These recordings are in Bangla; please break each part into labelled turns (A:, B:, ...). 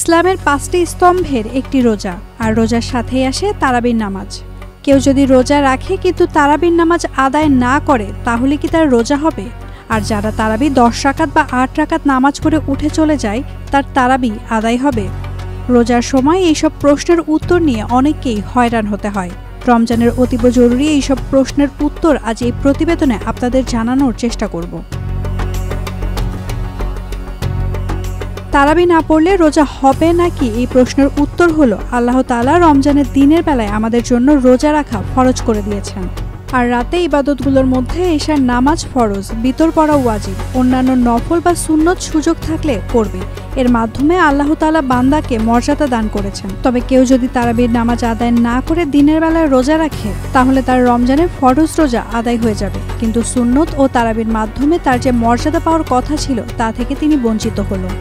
A: ইসলামের ৫টি স্তম্ভের একটি রোজা, আর রোজার সাথেই আসে তারাবির নামাজ। কেউ যদি রোজা রাখে কিন্তু তারাবির নামাজ আদায় না করে তাহলে কি তার রোজা হবে? আর যারা তারাবি ১০ রাকাত বা ৮ রাকাত নামাজ করে উঠে চলে যায় তার তারাবি আদায় হবে? রোজার সময় এইসব প্রশ্নের উত্তর নিয়ে অনেককেই হয়রান হতে হয়। রমজানের অতীব জরুরি এইসব প্রশ্নের উত্তর আজ এই প্রতিবেদনে আপনাদের জানানোর চেষ্টা করব। তারাবি না পড়লে রোজা হবে নাকি, এই প্রশ্নের উত্তর হলো আল্লাহ তাআলা রমজানের দিনের বেলায় আমাদের জন্য রোজা রাখা ফরজ করে দিয়েছেন। আর রাতে ইবাদতগুলোর মধ্যে এশার নামাজ ফরজ, বিতর পড়া ওয়াজিব, অন্যান্য নফল বা সুন্নত সুযোগ থাকলে পড়বে। এর মাধ্যমে আল্লাহ তাআলা বান্দাকে মর্যাদা দান করেছেন। তবে কেউ যদি তারাবির নামাজ আদায় না করে দিনের বেলায় রোজা রাখে তাহলে তার রমজানের ফরজ রোজা আদায় হয়ে যাবে, কিন্তু সুন্নত ও তারাবির মাধ্যমে তার যে মর্যাদা পাওয়ার কথা ছিল তা থেকে তিনি বঞ্চিত হলো।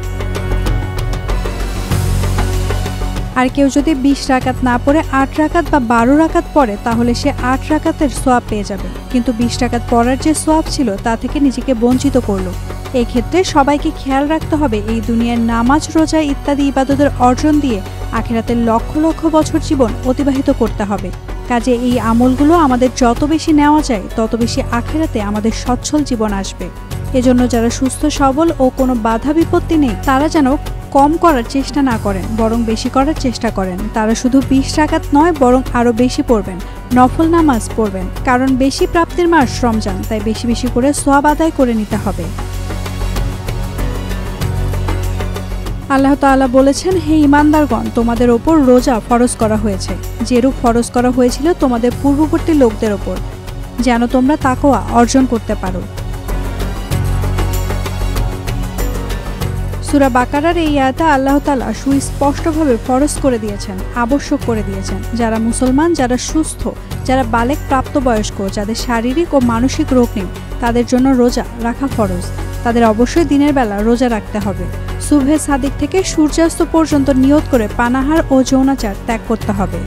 A: আর কেউ যদি ২০ রাকাত না পড়ে ৮ রাকাত বা ১২ রাকাত পড়ে তাহলে সে ৮ রাকাতের সোয়াব পেয়ে যাবে, কিন্তু ২০ রাকাত পড়ার যে সোয়াব ছিল তা থেকে নিজেকে বঞ্চিত করলো। এই ক্ষেত্রে সবাইকে খেয়াল রাখতে হবে এই দুনিয়ার নামাজ, রোজা ইত্যাদি ইবাদতের অর্জন দিয়ে আখিরাতের লক্ষ লক্ষ বছর জীবন অতিবাহিত করতে হবে। কাজে এই আমলগুলো আমাদের যত বেশি নেওয়া যায় তত বেশি আখিরাতে আমাদের সচ্ছল জীবন আসবে। এজন্য যারা সুস্থ সবল ও কোনো বাধা বিপত্তি নেই তারা যেন কম করার চেষ্টা না করেন, বরং বেশি করার চেষ্টা করেন। তারা শুধু ২০ রাকাত নয় বরং আরও বেশি পড়বেন, নফল নামাজ পড়বেন, কারণ বেশি প্রাপ্তির মাস রমজান, তাই বেশি বেশি করে সওয়াব আদায় করে নিতে হবে। আল্লাহ তাআলা বলেছেন, হে ঈমানদারগণ, তোমাদের ওপর রোজা ফরজ করা হয়েছে যেরূপ ফরজ করা হয়েছিল তোমাদের পূর্ববর্তী লোকদের ওপর, যেন তোমরা তাকওয়া অর্জন করতে পারো। সূরা বাকারার এই আয়াতে আল্লাহ তাআলা সুস্পষ্টভাবে ফরজ করে দিয়েছেন, আবশ্যক করে দিয়েছেন যারা মুসলমান, যারা সুস্থ, যারা বালেগ প্রাপ্তবয়স্ক, যাদের শারীরিক ও মানসিক রোগ নেই তাদের জন্য রোজা রাখা ফরজ। তাদের অবশ্যই দিনের বেলা রোজা রাখতে হবে। সুবহে সাদিক থেকে সূর্যাস্ত পর্যন্ত নিয়ত করে পানাহার ও যৌনাচার ত্যাগ করতে হবে।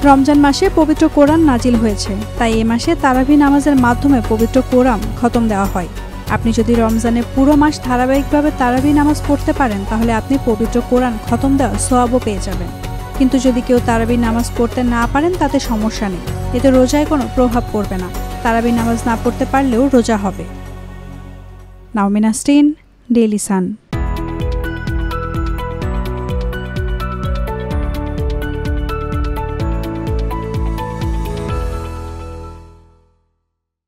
A: রমজান মাসে পবিত্র কোরআন নাজিল হয়েছে, তাই এ মাসে তারাবি নামাজের মাধ্যমে পবিত্র কোরআন খতম দেওয়া হয়। আপনি যদি রমজানে পুরো মাস ধারাবাহিকভাবে তারাবি নামাজ পড়তে পারেন তাহলে আপনি পবিত্র কোরআন খতম দেওয়ার সওয়াবও পেয়ে যাবেন। কিন্তু যদি কেউ তারাবি নামাজ পড়তে না পারেন তাতে সমস্যা নেই, এতে রোজায় কোনো প্রভাব পড়বে না। তারাবি নামাজ না পড়তে পারলেও রোজা হবে। নাওমিন নাসরিন, ডেইলি সান।